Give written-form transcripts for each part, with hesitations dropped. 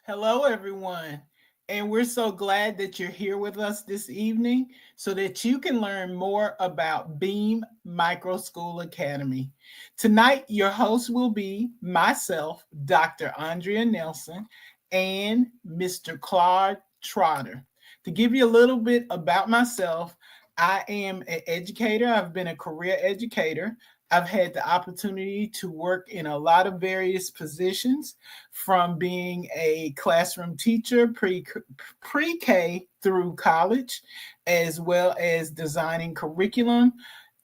Hello, everyone. And we're so glad that you're here with us this evening so that you can learn more about Beam Microschool Academy. Tonight, your host will be myself, Dr. Andrea Nelson, and Mr. Claude Trotter. To give you a little bit about myself, I am an educator. I've been a career educator. I've had the opportunity to work in a lot of various positions, from being a classroom teacher pre-K through college, as well as designing curriculum,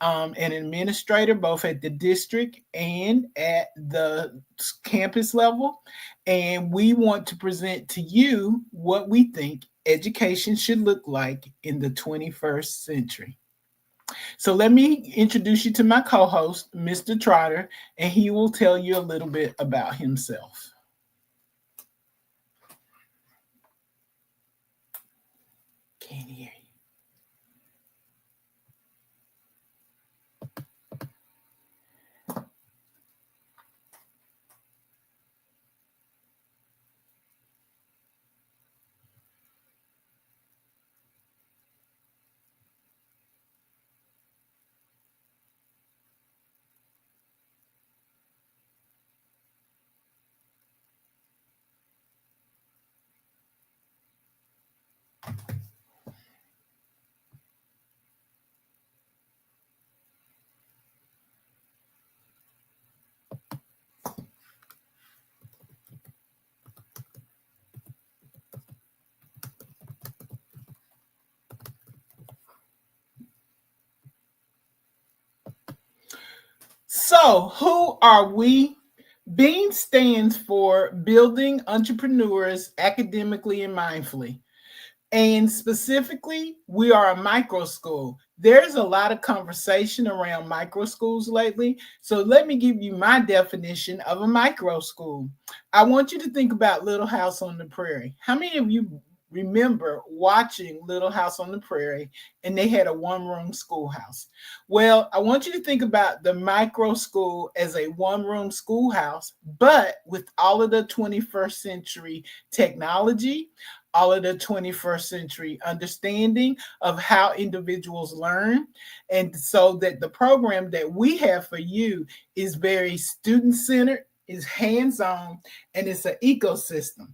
an administrator both at the district and at the campus level. And we want to present to you what we think education should look like in the 21st century. So let me introduce you to my co-host, Mr. Trotter, and he will tell you a little bit about himself. Can't hear you. So, who are we? BEAM stands for Building Entrepreneurs Academically and Mindfully. And specifically, we are a micro school. There's a lot of conversation around micro schools lately. So let me give you my definition of a micro school. I want you to think about Little House on the Prairie. How many of you remember watching Little House on the Prairie and they had a one-room schoolhouse? Well, I want you to think about the micro school as a one-room schoolhouse, but with all of the 21st century technology, all of the 21st century understanding of how individuals learn. And so that the program that we have for you is very student centered, is hands on, and it's an ecosystem.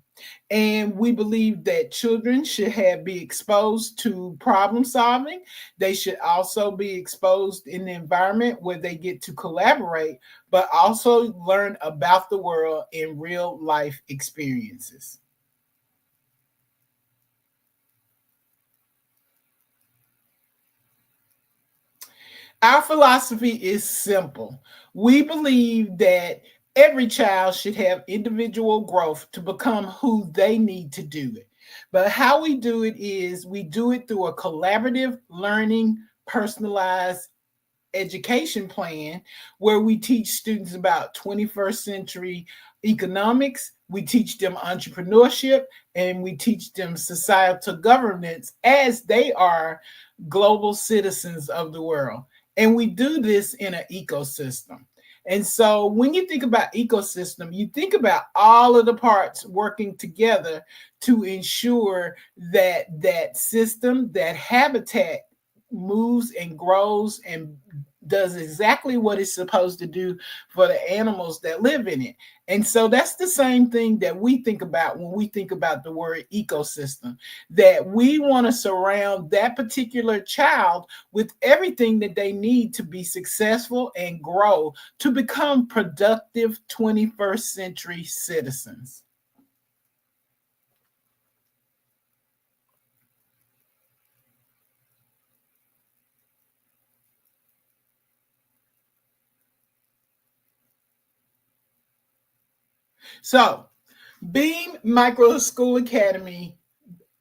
And we believe that children should be exposed to problem solving. They should also be exposed in the environment where they get to collaborate, but also learn about the world in real life experiences. Our philosophy is simple. We believe that every child should have individual growth to become who they need to do it. But how we do it is we do it through a collaborative learning, personalized education plan where we teach students about 21st century economics, we teach them entrepreneurship, and we teach them societal governance as they are global citizens of the world. And we do this in an ecosystem. And so when you think about ecosystem, you think about all of the parts working together to ensure that that system, that habitat moves and grows and does exactly what it's supposed to do for the animals that live in it. And so that's the same thing that we think about when we think about the word ecosystem, that we want to surround that particular child with everything that they need to be successful and grow to become productive 21st century citizens. So, Beam Micro School Academy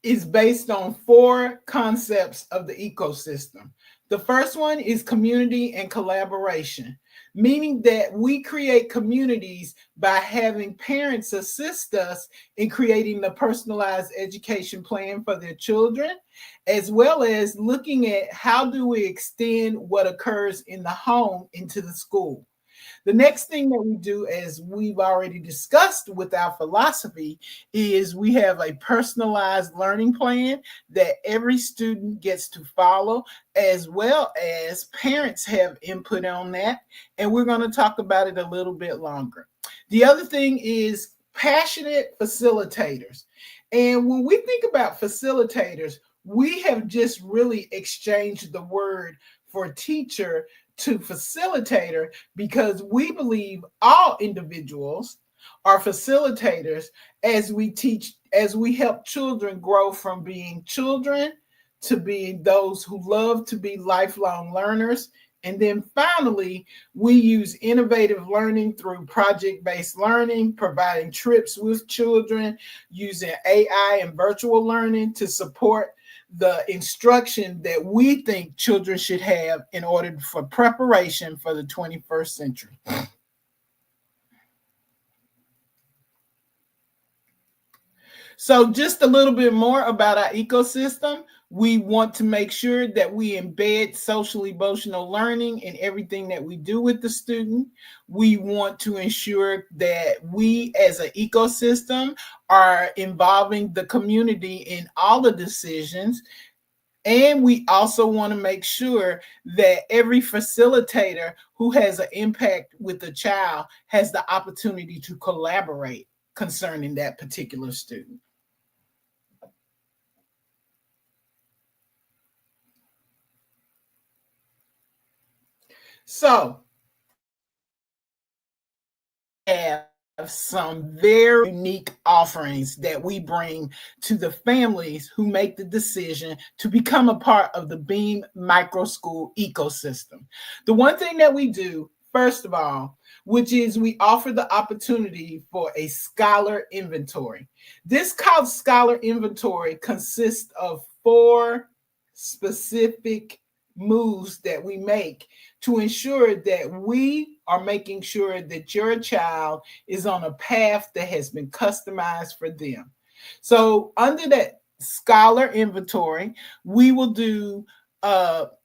is based on four concepts of the ecosystem. The first one is community and collaboration, meaning that we create communities by having parents assist us in creating the personalized education plan for their children, as well as looking at how do we extend what occurs in the home into the school. The next thing that we do, as we've already discussed with our philosophy, is we have a personalized learning plan that every student gets to follow, as well as parents have input on that. And we're going to talk about it a little bit longer. The other thing is passionate facilitators. And when we think about facilitators, we have just really exchanged the word for teacher to facilitator because we believe all individuals are facilitators as we teach, as we help children grow from being children to being those who love to be lifelong learners. And then finally, we use innovative learning through project based learning, providing trips with children, using AI and virtual learning to support the instruction that we think children should have in order for preparation for the 21st century. So, just a little bit more about our ecosystem. We want to make sure that we embed social emotional learning in everything that we do with the student. We want to ensure that we, as an ecosystem, are involving the community in all the decisions. And we also want to make sure that every facilitator who has an impact with the child has the opportunity to collaborate concerning that particular student. So, have some very unique offerings that we bring to the families who make the decision to become a part of the Beam Microschool ecosystem. The one thing that we do, first of all, which is we offer the opportunity for a scholar inventory. This scholar inventory consists of 4 specific moves that we make to ensure that we are making sure that your child is on a path that has been customized for them. So, under that scholar inventory, we will do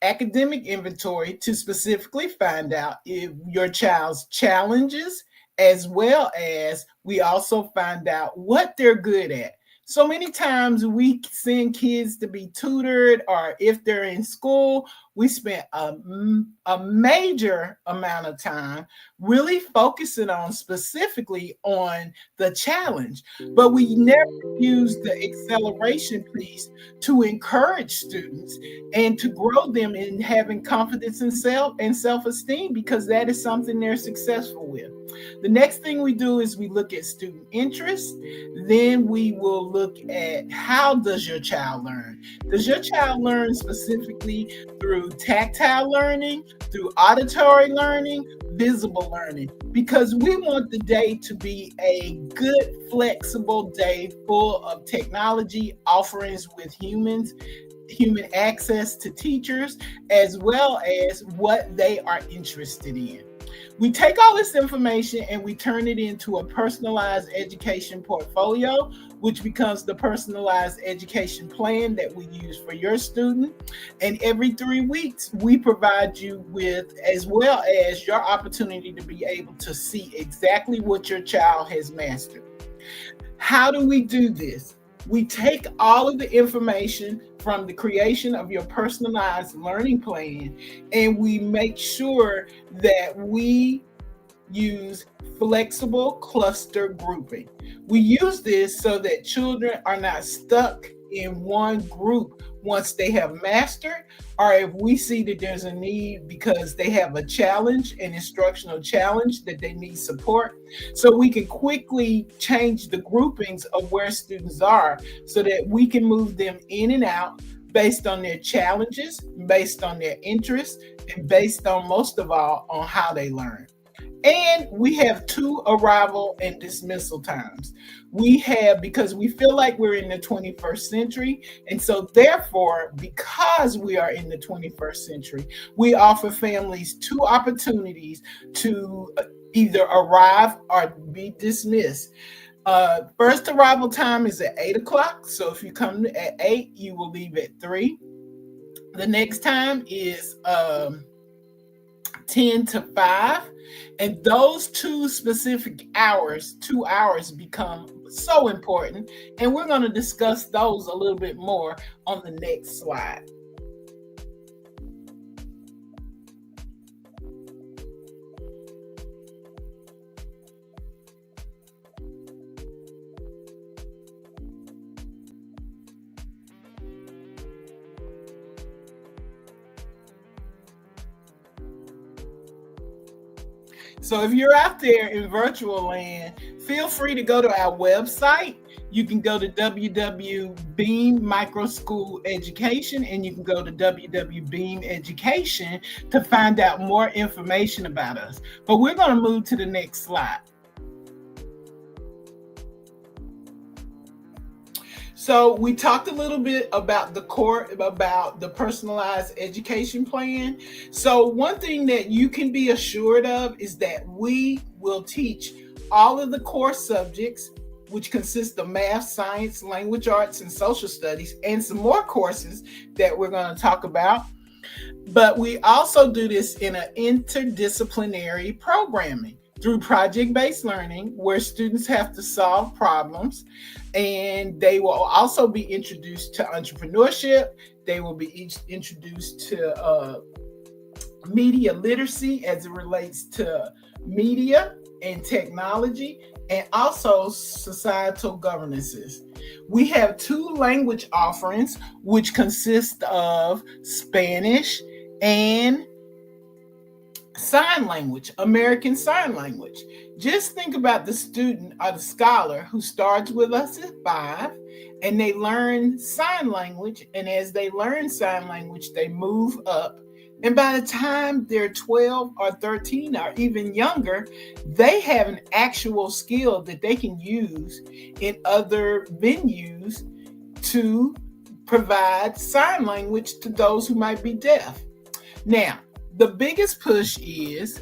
academic inventory to specifically find out if your child's challenges, as well as we also find out what they're good at. So many times we send kids to be tutored, or if they're in school, we spend a major amount of time really focusing on specifically on the challenge. But we never use the acceleration piece to encourage students and to grow them in having confidence in self and self-esteem, because that is something they're successful with. The next thing we do is we look at student interest. Then we will look at, how does your child learn? Does your child learn specifically through tactile learning, through auditory learning, visible learning? Because we want the day to be a good, flexible day full of technology offerings with humans, human access to teachers, as well as what they are interested in. We take all this information and we turn it into a personalized education portfolio, which becomes the personalized education plan that we use for your student. And every 3 weeks, we provide you with, as well as your opportunity to be able to see exactly what your child has mastered. How do we do this? We take all of the information from the creation of your personalized learning plan, and we make sure that we use flexible cluster grouping. We use this so that children are not stuck in one group once they have mastered, or if we see that there's a need because they have a challenge, an instructional challenge that they need support. So we can quickly change the groupings of where students are so that we can move them in and out based on their challenges, based on their interests, and based on, most of all, on how they learn. And we have 2 arrival and dismissal times. We have, because we feel like we're in the 21st century. And so, therefore, because we are in the 21st century, we offer families 2 opportunities to either arrive or be dismissed. First arrival time is at 8 o'clock. So, if you come at 8, you will leave at 3. The next time is 10 to 5. And those two specific hours, 2 hours, become so important. And we're going to discuss those a little bit more on the next slide. So if you're out there in virtual land, feel free to go to our website. You can go to www.beam Microschool Education, and you can go to www.beam Education to find out more information about us. But we're going to move to the next slide. So we talked a little bit about the personalized education plan. So one thing that you can be assured of is that we will teach all of the core subjects, which consist of math, science, language arts, and social studies, and some more courses that we're going to talk about. But we also do this in an interdisciplinary programming through project-based learning, where students have to solve problems, and they will also be introduced to entrepreneurship. They will be introduced to media literacy as it relates to media and technology, and also societal governances. We have 2 language offerings, which consist of Spanish and sign language, American Sign Language. Just think about the student or the scholar who starts with us at 5, and they learn sign language. And as they learn sign language, they move up. And by the time they're 12 or 13 or even younger, they have an actual skill that they can use in other venues to provide sign language to those who might be deaf. Now, the biggest push is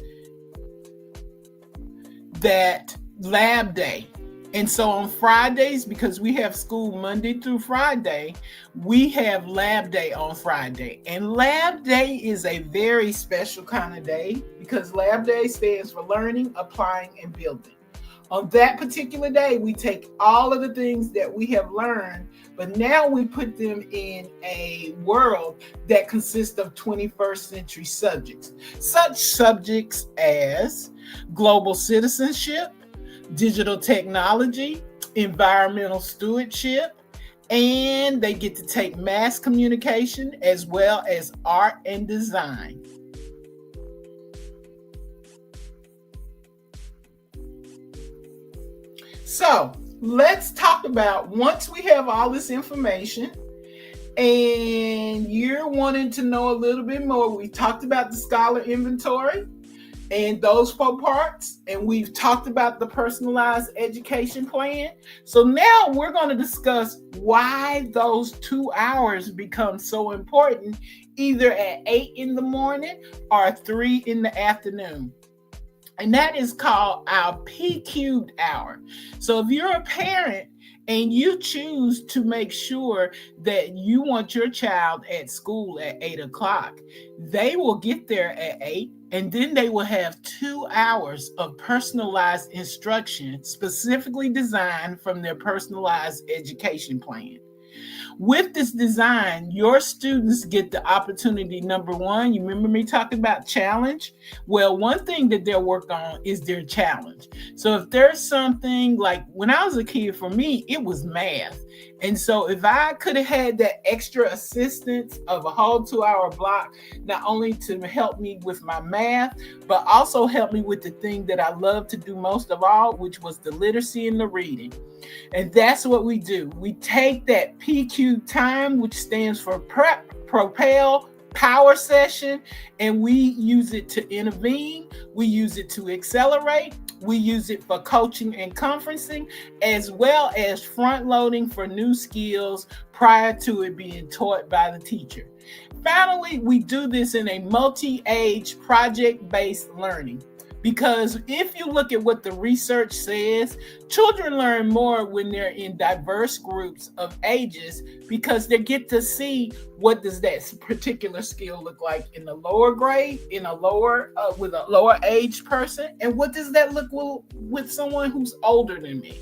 that lab day. And so on Fridays, because we have school Monday through Friday, we have lab day on Friday. And lab day is a very special kind of day, because lab day stands for learning, applying, and building. On that particular day, we take all of the things that we have learned, but now we put them in a world that consists of 21st century subjects. Such subjects as global citizenship, digital technology, environmental stewardship, and they get to take mass communication as well as art and design. So let's talk about, once we have all this information and you're wanting to know a little bit more, we talked about the scholar inventory and those 4 parts, and we've talked about the personalized education plan. So now we're going to discuss why those 2 hours become so important, either at 8 in the morning or 3 in the afternoon. And that is called our P-cubed hour. So if you're a parent and you choose to make sure that you want your child at school at 8 o'clock, they will get there at 8, and then they will have 2 hours of personalized instruction specifically designed from their personalized education plan. With this design, your students get the opportunity, number one, you remember me talking about challenge? Well, one thing that they'll work on is their challenge. So if there's something like, when I was a kid, for me, it was math. And so if I could have had that extra assistance of a whole 2-hour block, not only to help me with my math, but also help me with the thing that I love to do most of all, which was the literacy and the reading. And that's what we do. We take that PQ time, which stands for propel, power session, and we use it to intervene. We use it to accelerate. We use it for coaching and conferencing, as well as front loading for new skills, prior to it being taught by the teacher. Finally, we do this in a multi-age project-based learning. Because if you look at what the research says, children learn more when they're in diverse groups of ages because they get to see what does that particular skill look like in the lower grade, in a lower with a lower age person, and what does that look with someone who's older than me.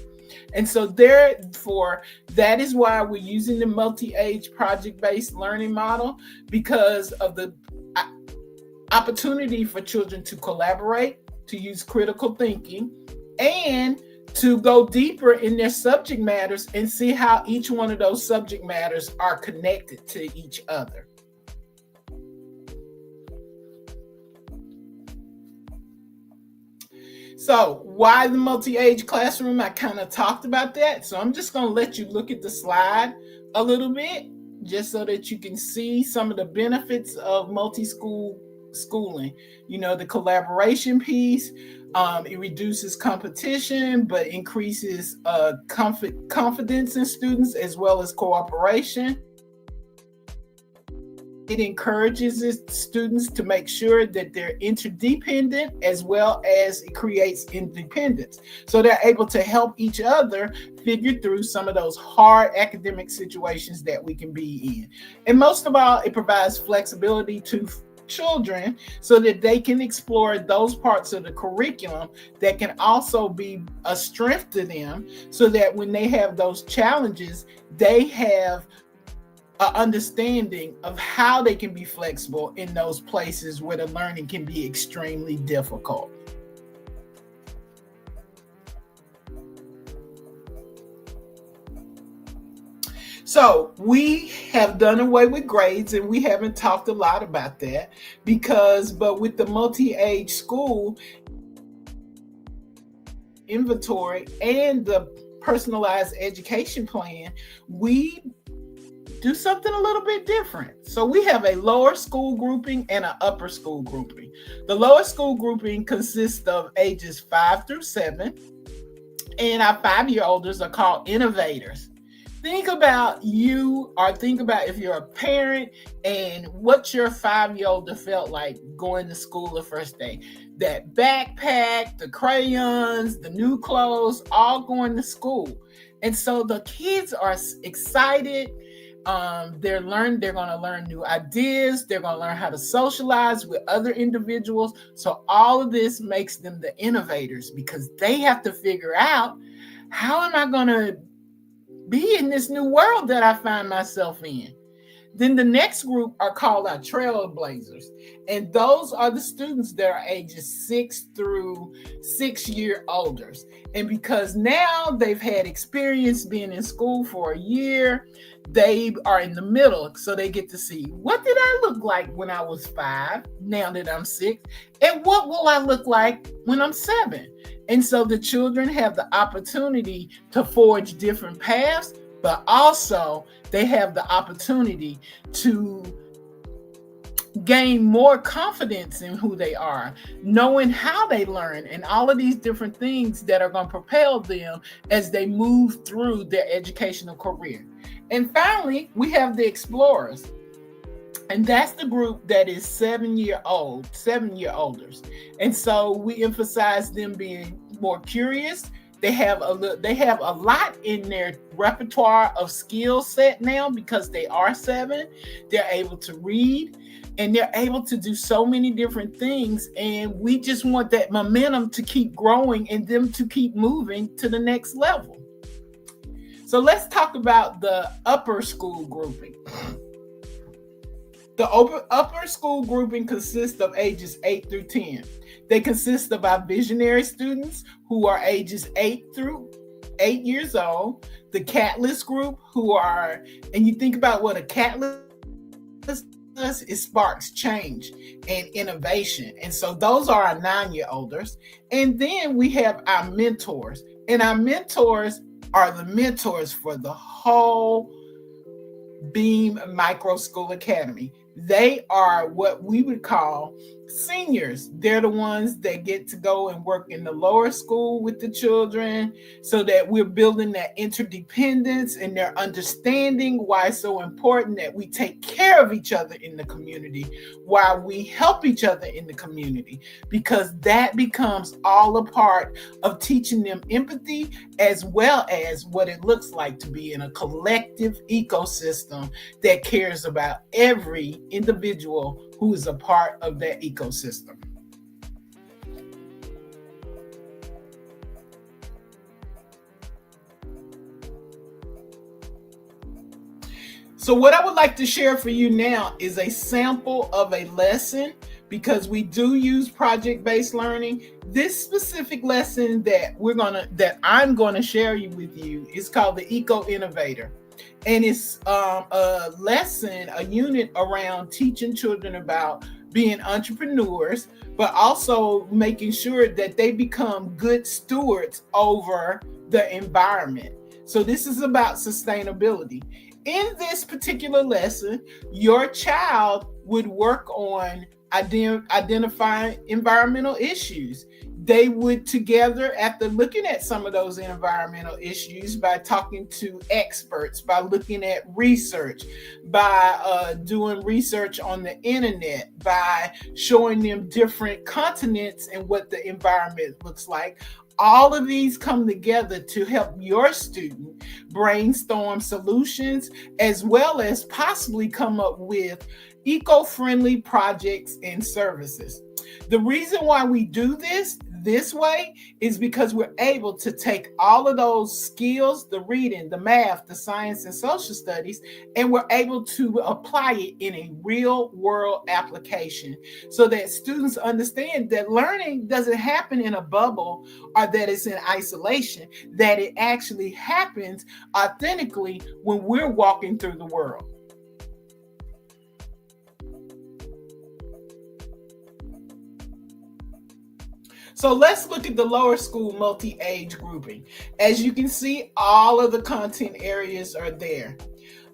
And so therefore, that is why we're using the multi-age project-based learning model, because of the opportunity for children to collaborate, to use critical thinking, and to go deeper in their subject matters and see how each one of those subject matters are connected to each other. So why the multi-age classroom? I kind of talked about that. So I'm just going to let you look at the slide a little bit, just so that you can see some of the benefits of multi-school schooling. You know, the collaboration piece, it reduces competition, but increases confidence in students as well as cooperation. It encourages students to make sure that they're interdependent, as well as it creates independence. So they're able to help each other figure through some of those hard academic situations that we can be in. And most of all, it provides flexibility to children so that they can explore those parts of the curriculum that can also be a strength to them, so that when they have those challenges, they have an understanding of how they can be flexible in those places where the learning can be extremely difficult. So we have done away with grades, and we haven't talked a lot about that but with the multi-age school inventory and the personalized education plan, we do something a little bit different. So we have a lower school grouping and an upper school grouping. The lower school grouping consists of ages 5 through 7, and our 5-year-olds are called innovators. Think about if you're a parent and what your 5-year-old felt like going to school the first day. That backpack, the crayons, the new clothes, all going to school. And so the kids are excited. They're going to learn new ideas. They're going to learn how to socialize with other individuals. So all of this makes them the innovators, because they have to figure out, how am I going to be in this new world that I find myself in? Then the next group are called our trailblazers. And those are the students that are ages 6 through 6-year-olds. And because now they've had experience being in school for a year, they are in the middle. So they get to see, what did I look like when I was 5, now that I'm 6? And what will I look like when I'm 7? And so the children have the opportunity to forge different paths, but also they have the opportunity to gain more confidence in who they are, knowing how they learn, and all of these different things that are going to propel them as they move through their educational career. And finally, we have the explorers. And that's the group that is 7-year-olds. And so we emphasize them being more curious. They have a lot in their repertoire of skill set now, because they are 7. They're able to read, and they're able to do so many different things. And we just want that momentum to keep growing and them to keep moving to the next level. So let's talk about the upper school grouping. The upper school grouping consists of ages 8 through 10. They consist of our visionary students, who are ages 8 through 8 years old. The catalyst group, and you think about what a catalyst does, it sparks change and innovation. And so those are our 9-year-olds. And then we have our mentors. And our mentors are the mentors for the whole Beam Microschool Academy. They are what we would call Seniors, they're the ones that get to go and work in the lower school with the children, so that we're building that interdependence and their understanding why it's so important that we take care of each other in the community, why we help each other in the community, because that becomes all a part of teaching them empathy, as well as what it looks like to be in a collective ecosystem that cares about every individual who is a part of that ecosystem. So what I would like to share for you now is a sample of a lesson, because we do use project-based learning. This specific lesson that I'm gonna share with you is called the Eco Innovator. And it's a lesson, a unit around teaching children about being entrepreneurs, but also making sure that they become good stewards over the environment. So this is about sustainability. In this particular lesson, your child would work on identifying environmental issues. They would together, after looking at some of those environmental issues, by talking to experts, by looking at research, by doing research on the internet, by showing them different continents and what the environment looks like. All of these come together to help your student brainstorm solutions, as well as possibly come up with eco-friendly projects and services. The reason why we do this way is because we're able to take all of those skills, the reading, the math, the science, and social studies, and we're able to apply it in a real world application, so that students understand that learning doesn't happen in a bubble or that it's in isolation, that it actually happens authentically when we're walking through the world. So let's look at the lower school multi-age grouping. As you can see, all of the content areas are there.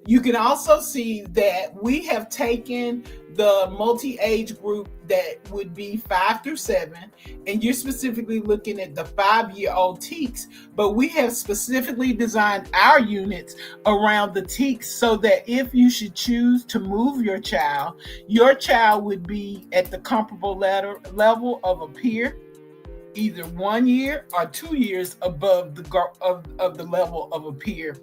You can also see that we have taken the multi-age group that would be 5 through 7, and you're specifically looking at the 5-year-old TEKS, but we have specifically designed our units around the TEKS, so that if you should choose to move your child would be at the comparable level of a peer, either 1 year or 2 years above the level of a peer.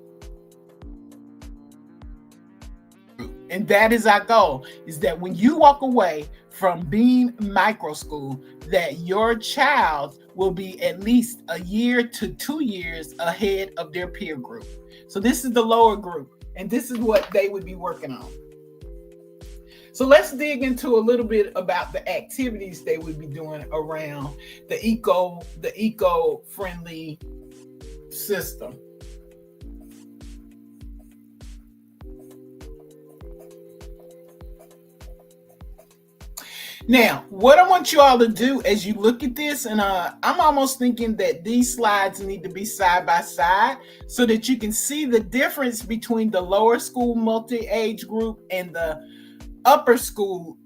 And that is our goal, is that when you walk away from being Microschool, that your child will be at least a year to 2 years ahead of their peer group. So this is the lower group, and this is what they would be working on. So let's dig into a little bit about the activities they would be doing around the eco-friendly system. Now, what I want you all to do as you look at this, and I'm almost thinking that these slides need to be side by side, so that you can see the difference between the lower school multi-age group and the upper school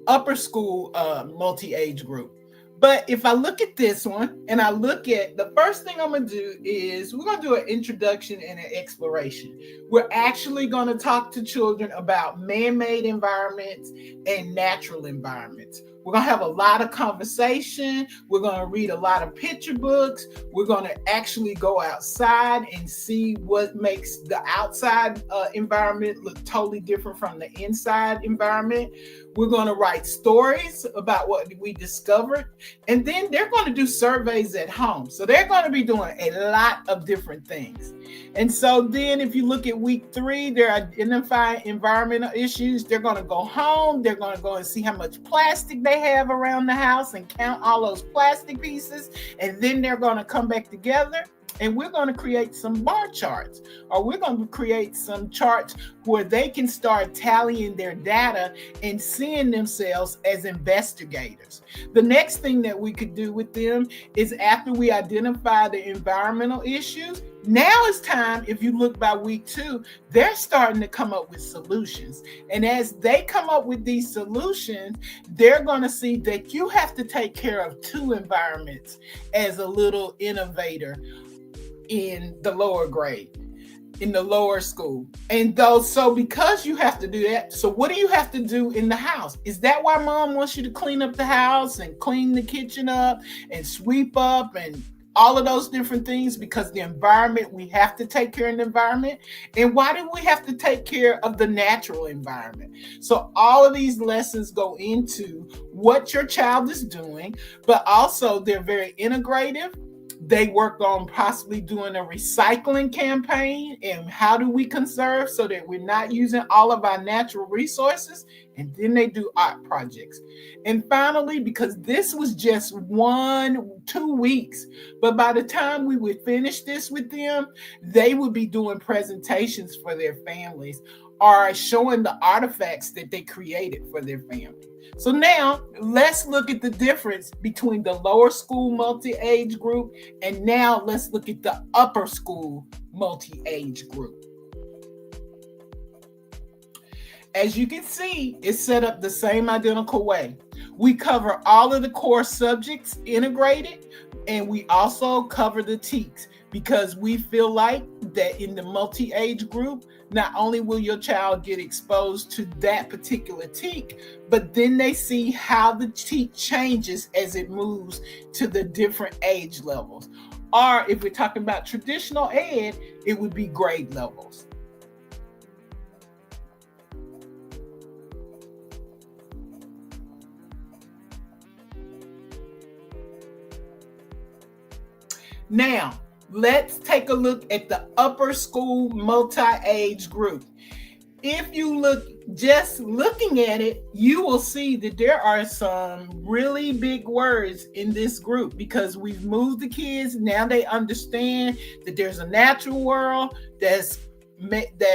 multi-age group. But if I look at this one, and I look at the first thing I'm going to do is we're going to do an introduction and an exploration. We're actually going to talk to children about man-made environments and natural environments. We're going to have a lot of conversation. We're going to read a lot of picture books. We're going to actually go outside and see what makes the outside environment look totally different from the inside environment. We're going to write stories about what we discovered. And then they're going to do surveys at home. So they're going to be doing a lot of different things. And so then if you look at week 3, they're identifying environmental issues. They're going to go home. They're going to go and see how much plastic they have around the house and count all those plastic pieces. And then they're going to come back together And we're going to create some bar charts, or we're going to create some charts where they can start tallying their data and seeing themselves as investigators. The next thing that we could do with them is, after we identify the environmental issues, now it's time, if you look by week 2, they're starting to come up with solutions. And as they come up with these solutions, they're going to see that you have to take care of 2 environments as a little innovator in the lower grade, in the lower school. And those, so because you have to do that, so what do you have to do in the house? Is that why mom wants you to clean up the house and clean the kitchen up and sweep up and all of those different things? Because the environment, we have to take care of the environment. And why do we have to take care of the natural environment? So all of these lessons go into what your child is doing, but also they're very integrative. They work on possibly doing a recycling campaign, and how do we conserve so that we're not using all of our natural resources. And then they do art projects. And finally, because this was just 1-2 weeks, but by the time we would finish this with them, they would be doing presentations for their families or showing the artifacts that they created for their family. So now let's look at the difference between the lower school multi-age group, and now let's look at the upper school multi-age group. As you can see, it's set up the same identical way. We cover all of the core subjects integrated, and we also cover the TEKS, because we feel like that in the multi-age group, not only will your child get exposed to that particular TEK, but then they see how the TEK changes as it moves to the different age levels. Or if we're talking about traditional ed, it would be grade levels. Now, let's take a look at the upper school multi-age group. If you look, just looking at it, you will see that there are some really big words in this group, because we've moved the kids. Now they understand that there's a natural world that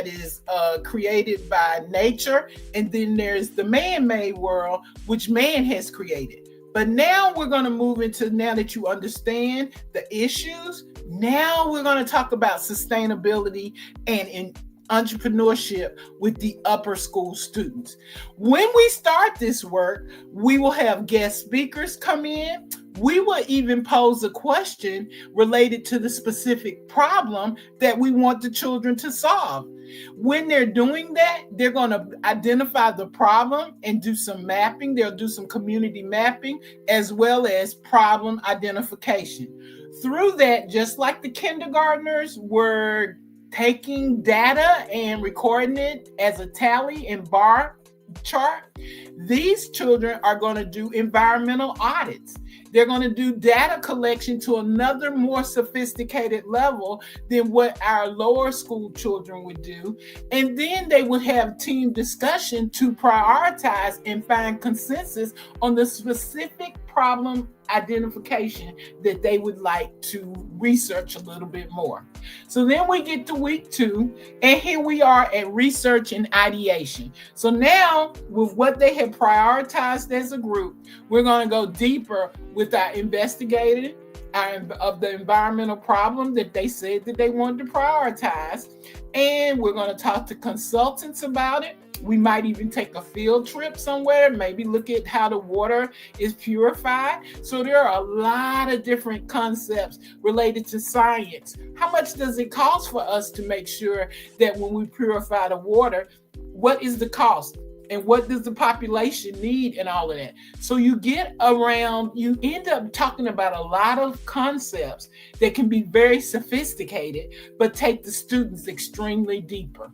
is created by nature, and then there's the man-made world, which man has created. But now we're going to move into, now that you understand the issues, now we're going to talk about sustainability and in entrepreneurship with the upper school students. When we start this work, we will have guest speakers come in. We will even pose a question related to the specific problem that we want the children to solve. When they're doing that, they're going to identify the problem and do some mapping. They'll do some community mapping as well as problem identification. Through that, just like the kindergartners were taking data and recording it as a tally and bar chart, these children are going to do environmental audits. They're going to do data collection to another more sophisticated level than what our lower school children would do. And then they would have team discussion to prioritize and find consensus on the specific problem identification that they would like to research a little bit more. So then we get to week 2, and here we are at research and ideation. So now, with what they have prioritized as a group, we're going to go deeper with our investigating of the environmental problem that they said that they wanted to prioritize. And we're going to talk to consultants about it. We might even take a field trip somewhere, maybe look at how the water is purified. So there are a lot of different concepts related to science. How much does it cost for us to make sure that when we purify the water, what is the cost? And what does the population need and all of that? So you end up talking about a lot of concepts that can be very sophisticated, but take the students extremely deeper.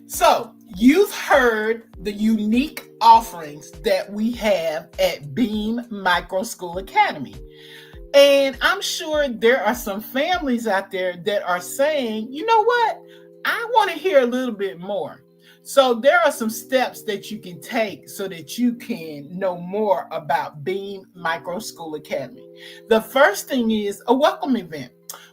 So you've heard the unique offerings that we have at Beam Microschool Academy. And I'm sure there are some families out there that are saying, you know what? I want to hear a little bit more. So there are some steps that you can take so that you can know more about Beam Micro School Academy. The first thing is a welcome event.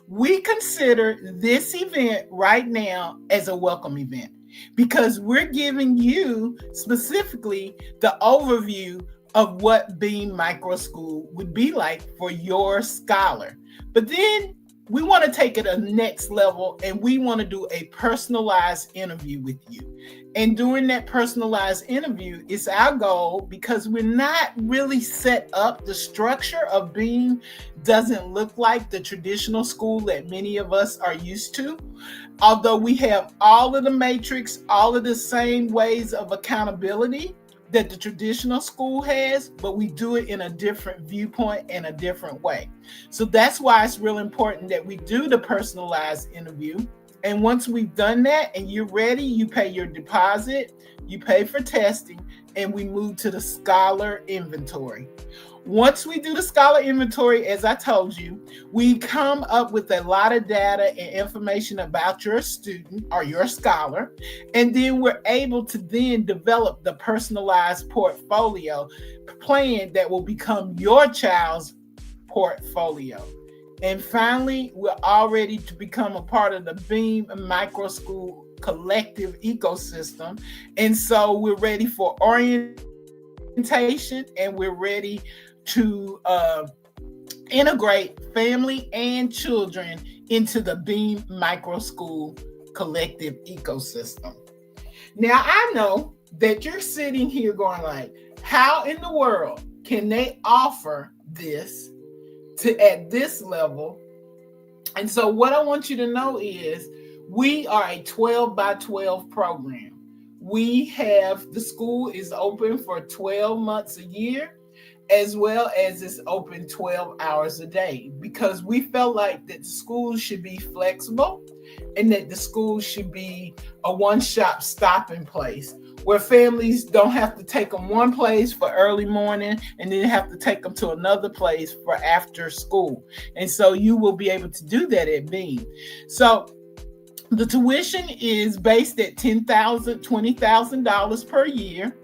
We consider this event right now as a welcome event because we're giving you specifically the overview of what Beam Micro School would be like for your scholar. But then we want to take it a next level and we want to do a personalized interview with you. And during that personalized interview, it's our goal because we're not really set up. The structure of Beam doesn't look like the traditional school that many of us are used to. Although we have all of the matrix, all of the same ways of accountability that the traditional school has, but we do it in a different viewpoint and a different way. So that's why it's real important that we do the personalized interview. And once we've done that and you're ready, you pay your deposit, you pay for testing, and we move to the scholar inventory. Once we do the scholar inventory, as I told you, we come up with a lot of data and information about your student or your scholar, and then we're able to then develop the personalized portfolio plan that will become your child's portfolio. And finally, we're all ready to become a part of the Beam Micro School collective ecosystem. And so we're ready for orientation and we're ready to integrate family and children into the Beam Micro School collective ecosystem. Now, I know that you're sitting here going like, how in the world can they offer this to at this level? And so what I want you to know is we are a 12 by 12 program. We have, the school is open for 12 months a year, as well as it's open 12 hours a day, because we felt like that the school should be flexible and that the school should be a one-stop stopping place where families don't have to take them one place for early morning and then have to take them to another place for after school. And so you will be able to do that at Beam. So the tuition is based at $10,000, $20,000 per year.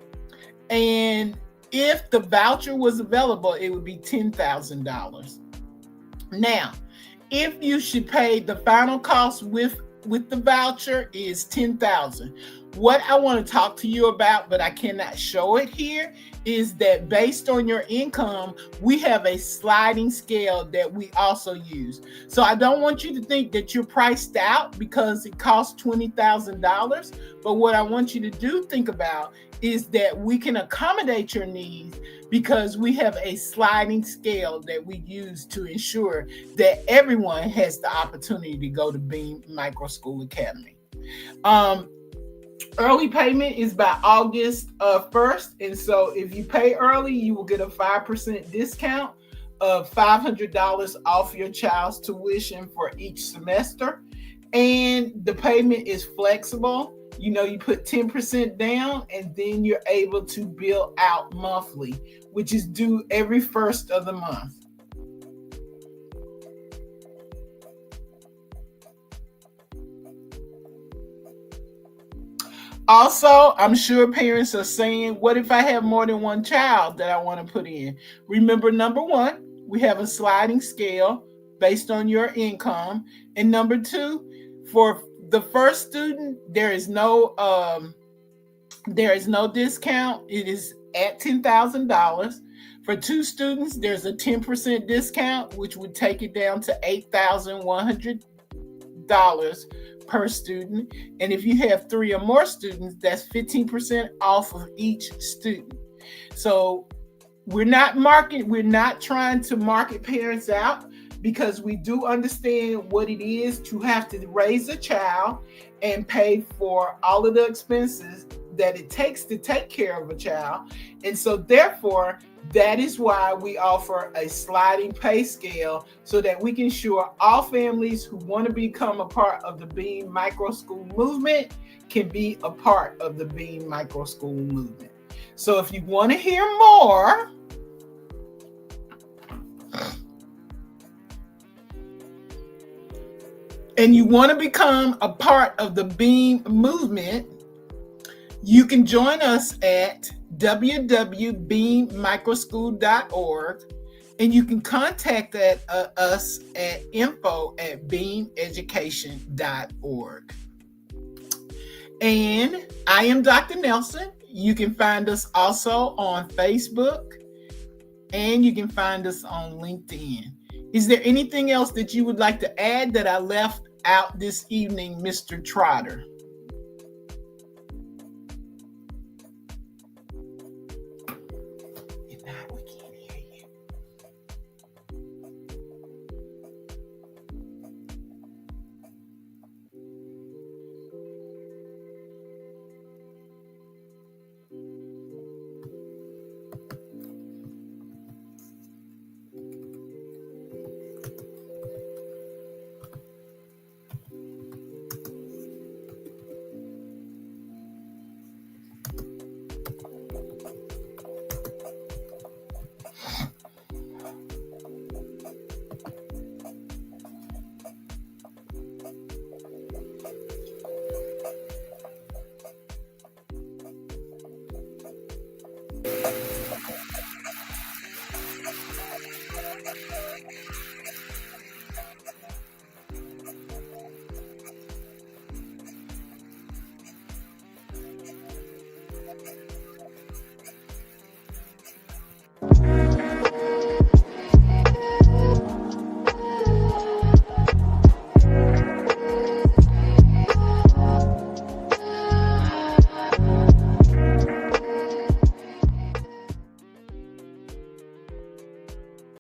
And if the voucher was available, it would be $10,000. Now, if you should pay the final cost with the voucher is $10,000. What I want to talk to you about, but I cannot show it here, is that based on your income, we have a sliding scale that we also use. So I don't want you to think that you're priced out because it costs $20,000. But what I want you to think about is that we can accommodate your needs because we have a sliding scale that we use to ensure that everyone has the opportunity to go to Beam Micro School Academy. Early payment is by August 1st. And so if you pay early, you will get a 5% discount of $500 off your child's tuition for each semester. And the payment is flexible. You know, you put 10% down and then you're able to bill out monthly, which is due every first of the month. Also, I'm sure parents are saying, what if I have more than one child that I want to put in? Remember, number one, we have a sliding scale based on your income. And number two, for the first student, there is no discount. It is at $10,000. For two students, there's a 10% discount, which would take it down to $8,100 per student. And if you have 3 or more students, that's 15% off of each student. So we're not trying to market parents out, because we do understand what it is to have to raise a child and pay for all of the expenses that it takes to take care of a child. And so therefore, that is why we offer a sliding pay scale, so that we can ensure all families who want to become a part of the Beam Micro School movement can be a part of the Beam Micro School movement. So if you want to hear more, and you want to become a part of the Beam movement, You can join us at www.beammicroschool.org, and you can contact us at info@beameducation.org. And I am Dr. Nelson. You can find us also on Facebook, and you can find us on LinkedIn. Is there anything else that you would like to add that I left out this evening, Mr. Trotter? If not, we can't hear you.